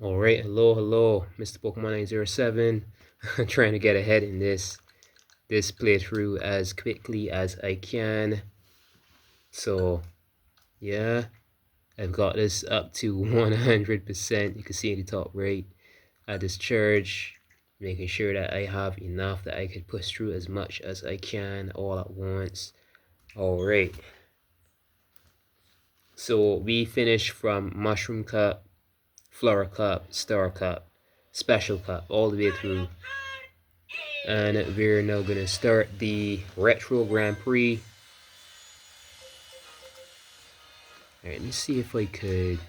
Alright, hello, Mr. Pokemon 907. I'm trying to get ahead in this playthrough as quickly as I can. So, yeah, I've got this up to 100%. You can see in the top right. I discharge, making sure that I have enough that I can push through as much as I can all at once. Alright. So, we finished from Mushroom Cup, Flower Cup, Star Cup, Special Cup, all the way through. And we're now gonna start the Retro Grand Prix. Alright, let's see if I could.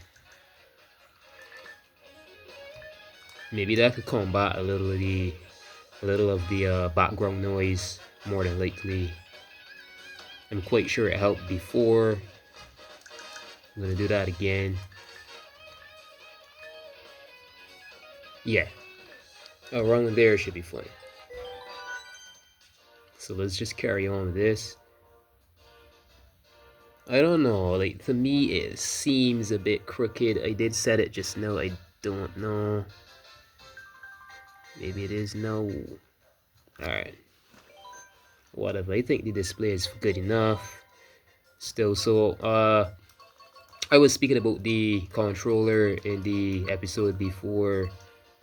Maybe that could combat a little of the background noise, more than likely. I'm quite sure it helped before. I'm gonna do that again. Yeah. Around there should be fine. So let's just carry on with this. I don't know, like, to me it seems a bit crooked. I did set it just now, I don't know. Maybe it is no. Alright. Whatever, I think the display is good enough. Still, so, I was speaking about the controller in the episode before.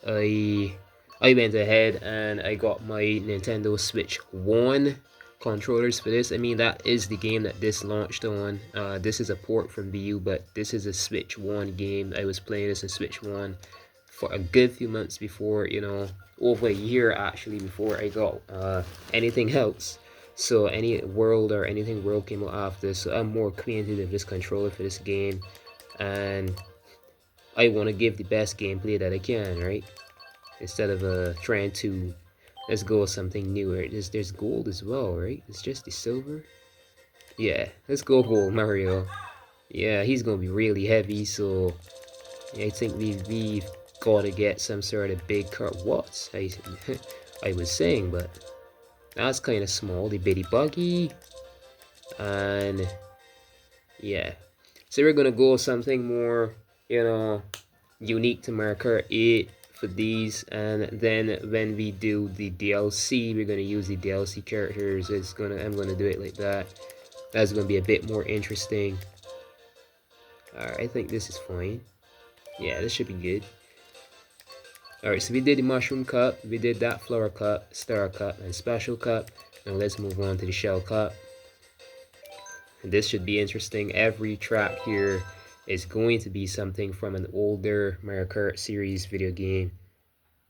I went ahead and I got my Nintendo Switch 1 controllers for this. I mean, that is the game that this launched on. This is a port from Wii U, but this is a Switch 1 game. I was playing this in Switch 1 for a good few months before, you know, over a year actually before I got anything else. So any World or anything World came out after, so I'm more acquainted with this controller for this game, and I want to give the best gameplay that I can, right? Instead of trying to, let's go with something newer. There's gold as well, right? It's just the silver. Yeah, let's go gold, Mario. Yeah, he's gonna be really heavy, so I think we've got to get some sort of big cart. What I was saying, but that's kind of small. The bitty buggy, and yeah. So we're gonna go with something more, you know, unique to Mario Kart 8 for these, and then when we do the DLC, we're gonna use the DLC characters. I'm gonna do it like that. That's gonna be a bit more interesting. Alright, I think this is fine. Yeah, this should be good. Alright, so we did the Mushroom Cup, we did that Flower Cup, Star Cup, and Special Cup. Now let's move on to the Shell Cup. And this should be interesting. Every track here is going to be something from an older Mario Kart series video game.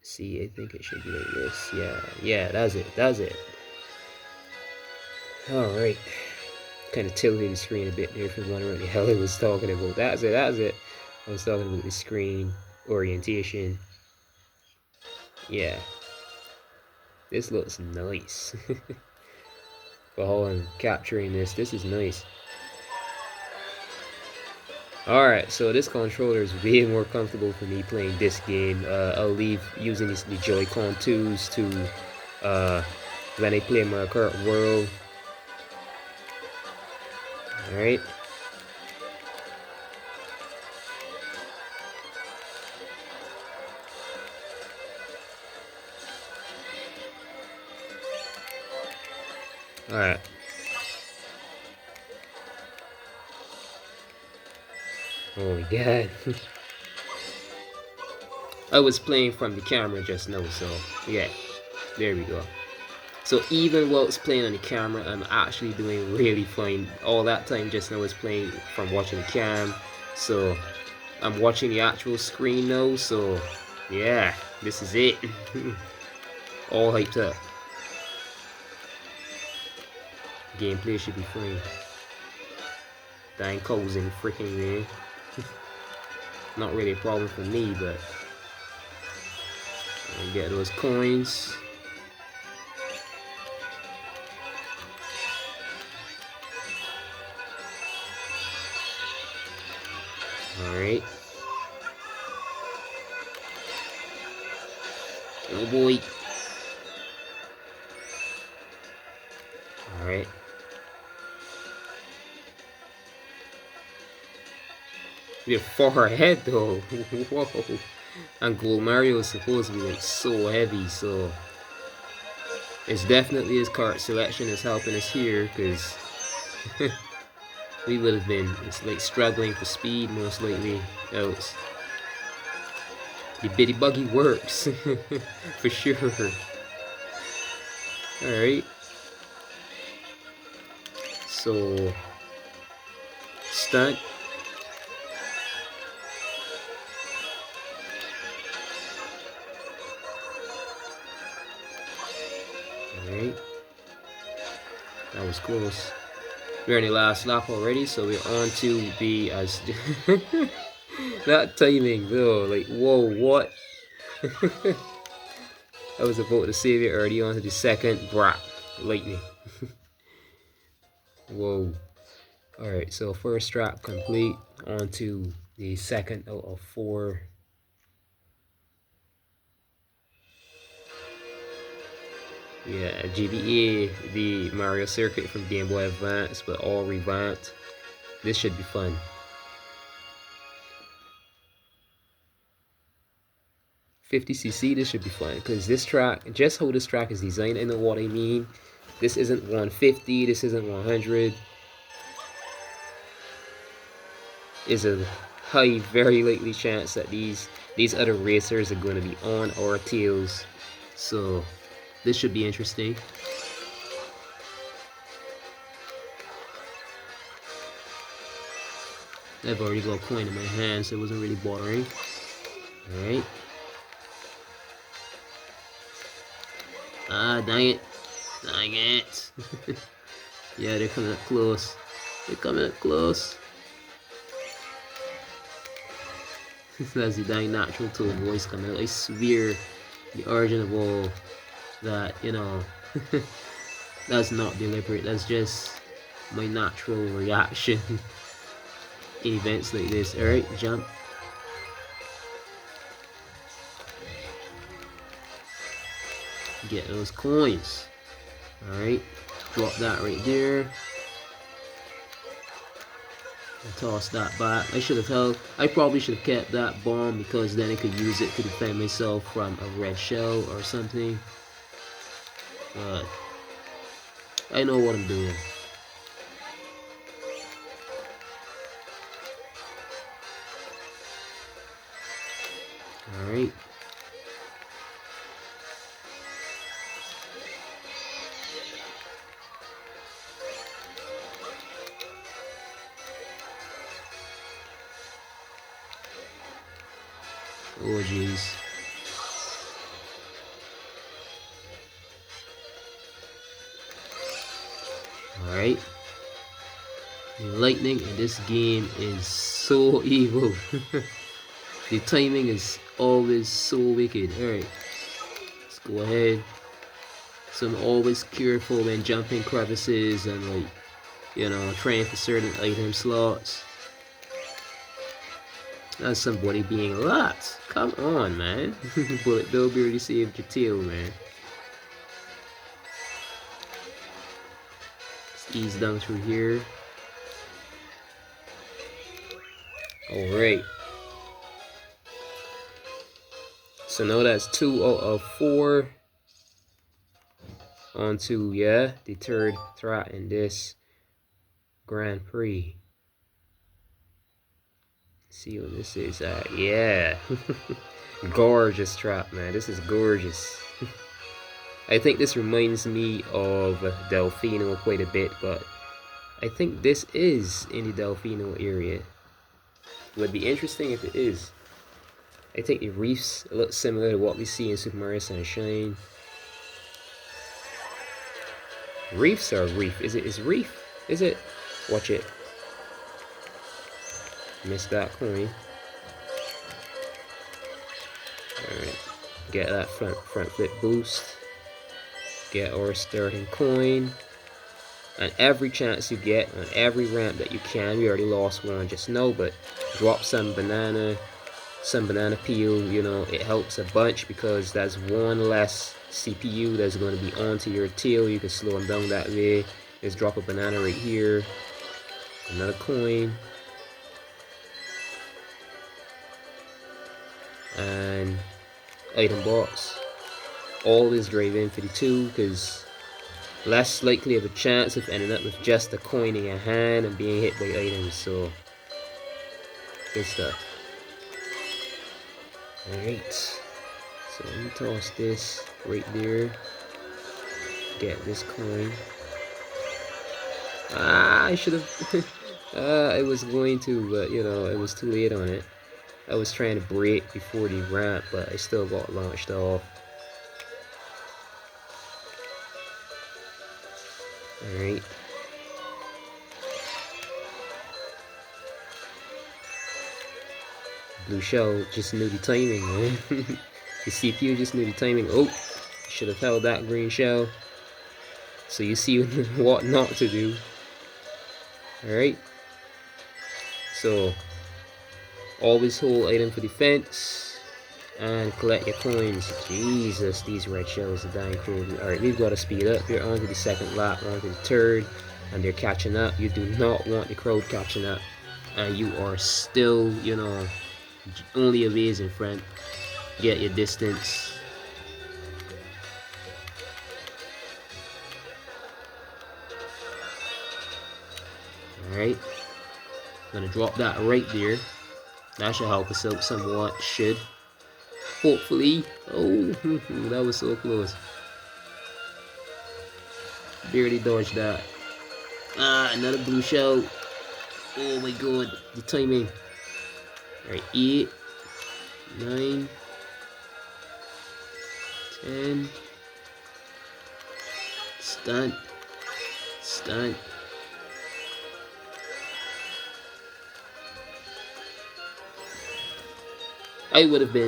See, I think it should be like this. Yeah, that's it. Alright. Kind of tilted the screen a bit there if you wonder what the hell I was talking about. That's it. I was talking about the screen orientation. Yeah. This looks nice. For how I'm capturing this is nice. Alright, so this controller is way more comfortable for me playing this game. I'll leave using the Joy-Con 2s to when I play Mario Kart World. Alright. Alright. Oh my god. I was playing from the camera just now, so yeah. There we go. So even while it's playing on the camera, I'm actually doing really fine. All that time just now was playing from watching the cam. So I'm watching the actual screen now, so yeah, this is it. All hyped up. Gameplay should be fine. Dang causing freaking man. Not really a problem for me, but I get those coins. Alright. Oh boy. Alright. We're far ahead though. Whoa. And Gold Mario is supposed to be like so heavy, so it's definitely his cart selection is helping us here, because we would have been like struggling for speed most likely else. The bitty buggy works for sure. Alright. So stunt. Alright. That was close. We're in the last lap already, so we're on to the that timing though, like whoa, what? I was about to save it already onto the second. Brah, lightning. Whoa. Alright, so first strap complete. On to the second out of 4. Yeah, GBA, the Mario circuit from Game Boy Advance, but all revamped. This should be fun. $50cc, this should be fun, because this track, just how this track is designed, I know what I mean. This isn't 150, this isn't 100. Is a high, very likely chance that these other racers are going to be on our tails. So this should be interesting. I've already got a coin in my hand, so it wasn't really bothering. Alright. Ah, dang it. Dang it. Yeah, they're coming up close. They're coming up close. That's the dang natural tone voice coming out. I swear the origin of all that, you know, that's not deliberate. That's just my natural reaction in events like this. Alright, jump. Get those coins. Alright, drop that right there. And toss that back. I probably should have kept that bomb, because then I could use it to defend myself from a red shell or something. But I know what I'm doing. Alright. Oh jeez. Alright. The lightning in this game is so evil. The timing is always so wicked. Alright. Let's go ahead. So I'm always careful when jumping crevices and, like, you know, trying for certain item slots. That's somebody being locked. Come on, man. Bullet Bill already saved your tail, man. Let's ease down through here. Alright. So now that's 2 out of 4. On to, yeah, the third track in this Grand Prix. See what this is. Yeah. Gorgeous trap, man. This is gorgeous. I think this reminds me of Delfino quite a bit, but I think this is in the Delfino area. It would be interesting if it is. I think the reefs look similar to what we see in Super Mario Sunshine. Reefs or reef? Is reef? Is it? Watch it. Missed that coin. Alright. Get that front flip boost. Get our starting coin. And every chance you get on every ramp that you can, we already lost one just now, but drop some banana peel, you know, it helps a bunch, because that's one less CPU that's going to be onto your tail. You can slow them down that way. Just drop a banana right here. Another coin. and item box. Always drive in for the 2 because less likely of a chance of ending up with just a coin in your hand and being hit by items. So good stuff. Alright, so let me toss this right there. Get this coin. I should have. I was going to, but you know, it was too late on it. I was trying to break before the ramp, but I still got launched off. Alright. Blue shell just knew the timing, man. The CPU just knew the timing. Oh, should have held that green shell. So you see what not to do. Alright. So always hold item for defense and collect your coins. Jesus, these red shells are dying crazy. Alright, we've got to speed up. We're on to the second lap, we're on to the third, and they're catching up. You do not want the crowd catching up, and you are still, you know, only a ways in front. Get your distance. Alright, gonna drop that right there. That should help us out somewhat. Should. Hopefully. Oh, that was so close. Barely dodged that. Another blue shell. Oh my god, the timing. Alright, 8, 9, 10. Stunt. Stunt.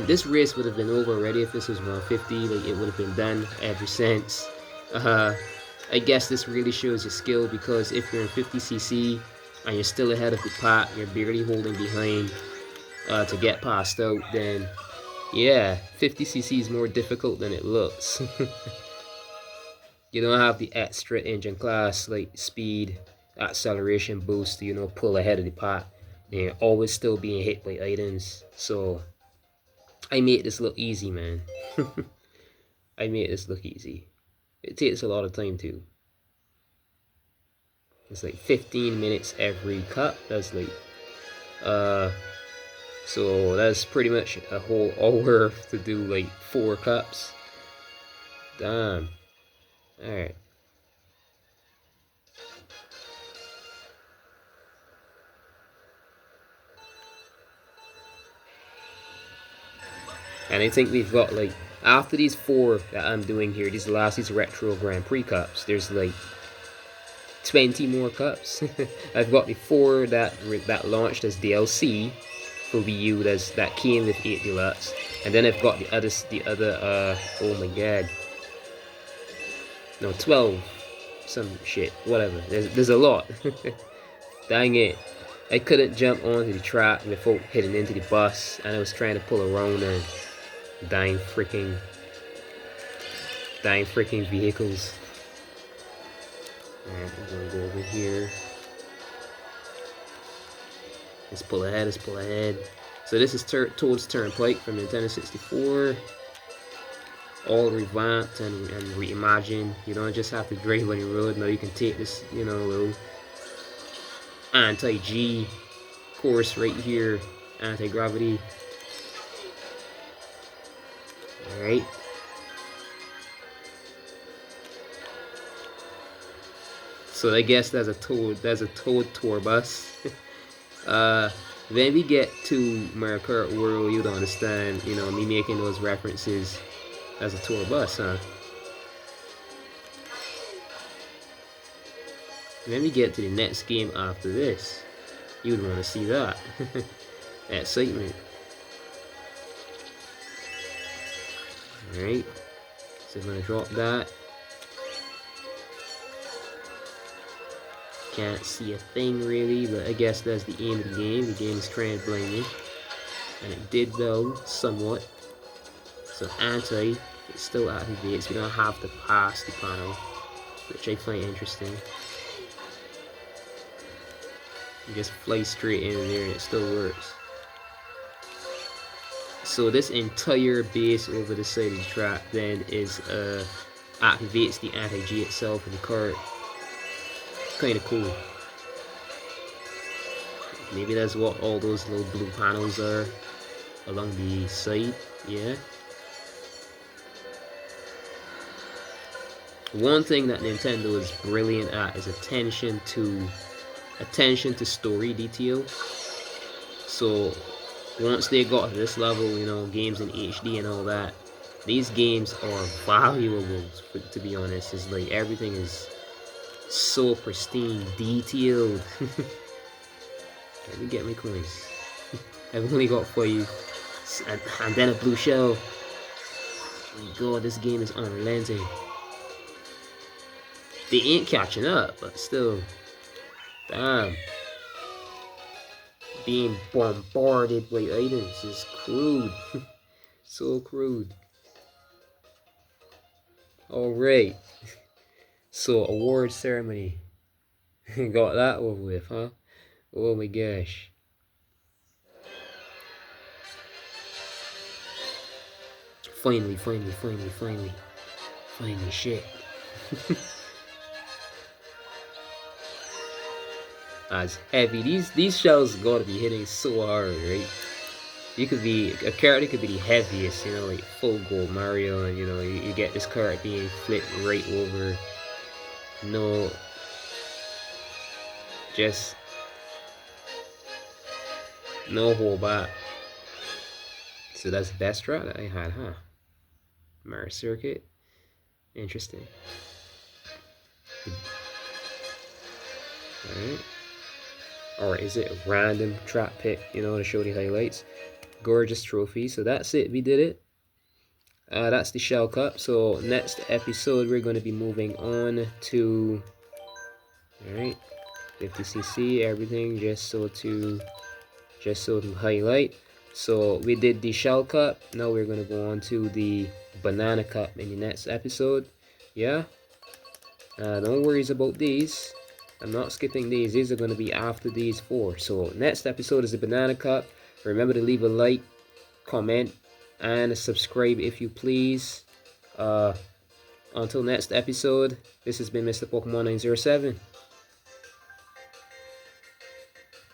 This race would have been over already if this was 150. Like, it would have been done ever since. I guess this really shows your skill, because if you're in 50cc and you're still ahead of the pack, you're barely holding behind to get past out, then yeah, 50cc is more difficult than it looks. You don't have the extra engine class like speed, acceleration boost to, you know, pull ahead of the pack. And you're always still being hit by items. So I made this look easy, man. I made this look easy. It takes a lot of time too. It's like 15 minutes every cup. That's like so that's pretty much a whole hour to do like 4 cups. Damn. Alright. And I think we've got like, after these 4 that I'm doing here, these retro Grand Prix cups, there's like 20 more cups. I've got the 4 that launched as DLC for Wii U that came with 8 Deluxe, and then I've got the other oh my god, no, 12 some shit, whatever. There's a lot. Dang it, I couldn't jump onto the track without hitting into the bus, and I was trying to pull around and dying freaking vehicles. Alright, I'm gonna go over here. Let's pull ahead, let's pull ahead. So this is Toad's Turnpike from Nintendo 64. All revamped and reimagined. You don't just have to drive on the road. Now you can take this, you know, little anti-G course right here. Anti-gravity. Alright. So I guess there's a Toad tour bus. When we get to Mario Kart World, you'll understand, you know, me making those references as a tour bus, huh? When we get to the next game after this, you'd want to see that. Excitement. Alright, so I'm going to drop that. Can't see a thing really, but I guess that's the aim of the game. The game is trying to blame me, and it did though, somewhat. So anti, it still activates. We don't have to pass the panel, which I find interesting. You just fly straight in there and it still works. So this entire base over the side of the track then is activates the anti-G itself in the cart. Kind of cool. Maybe that's what all those little blue panels are along the side. Yeah. One thing that Nintendo is brilliant at is attention to story detail. So once they got to this level, you know, games in HD and all that, these games are valuable, to be honest. It's like everything is so pristine, detailed. Let me get my coins. I've only got 5, and then a blue shell. Oh my god, this game is unrelenting. They ain't catching up, but still. Damn. Being bombarded by items is crude. So crude. Alright. So, award ceremony. Got that over with, huh? Oh my gosh. Finally, shit. That's heavy. These shells gotta be hitting so hard, right? A character could be the heaviest, you know, like full gold Mario, and you know, you get this card being flipped right over. No, just no hold back. So that's the best strat that I had, huh? Mario Circuit. Interesting. Alright. Or is it a random trap pick, you know, to show the highlights? Gorgeous trophy. So that's it. We did it. That's the shell cup. So next episode, we're going to be moving on to... Alright. 50cc, everything, just so to highlight. So we did the shell cup. Now we're going to go on to the banana cup in the next episode. Yeah. No worries about these. I'm not skipping these. These are going to be after these 4. So next episode is the banana cup. Remember to leave a like, comment, and subscribe if you please. Until next episode, this has been Mr. Pokemon 907.